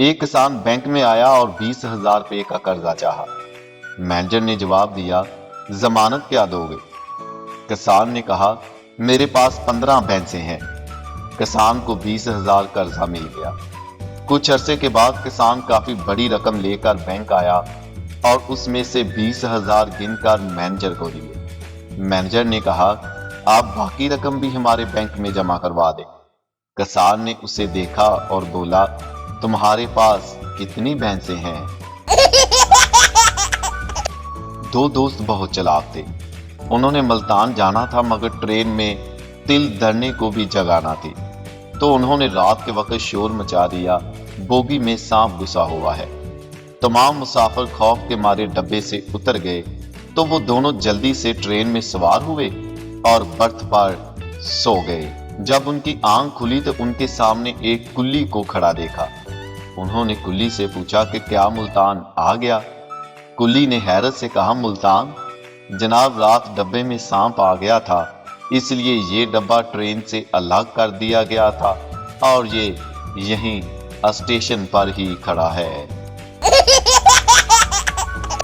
एक किसान बैंक में आया और 20,000 रुपए का कर्जा चाहा। मैनेजर ने जवाब दिया, जमानत क्या दोगे? किसान ने कहा, मेरे पास 15 भैंसें हैं। किसान को 20,000 कर्जा मिल गया। कुछ अरसे के बाद किसान काफी बड़ी रकम लेकर बैंक आया और उसमें से 20,000 गिनकर मैनेजर को दिए। मैनेजर ने कहा, आप बाकी रकम भी हमारे बैंक में जमा करवा दें। किसान ने उसे देखा और बोला, तुम्हारे पास कितनी भैंसें हैं? दो दोस्त बहुत चालाक थे। उन्होंने मुल्तान जाना था मगर ट्रेन में तिल धरने को भी जगह ना थी, तो उन्होंने रात के वक्त शोर मचा दिया, बोगी में सांप घुसा हुआ है। तमाम मुसाफिर खौफ के मारे डब्बे से उतर गए तो वो दोनों जल्दी से ट्रेन में सवार हुए और बर्थ पर सो गए। जब उनकी आंख खुली तो उनके सामने एक कुल्ली को खड़ा देखा। उन्होंने कुल्ली से पूछा कि क्या मुल्तान आ गया? कुल्ली ने हैरत से कहा, मुल्तान? जनाब, रात डब्बे में सांप आ गया था, इसलिए ये डब्बा ट्रेन से अलग कर दिया गया था और ये यहीं स्टेशन पर ही खड़ा है।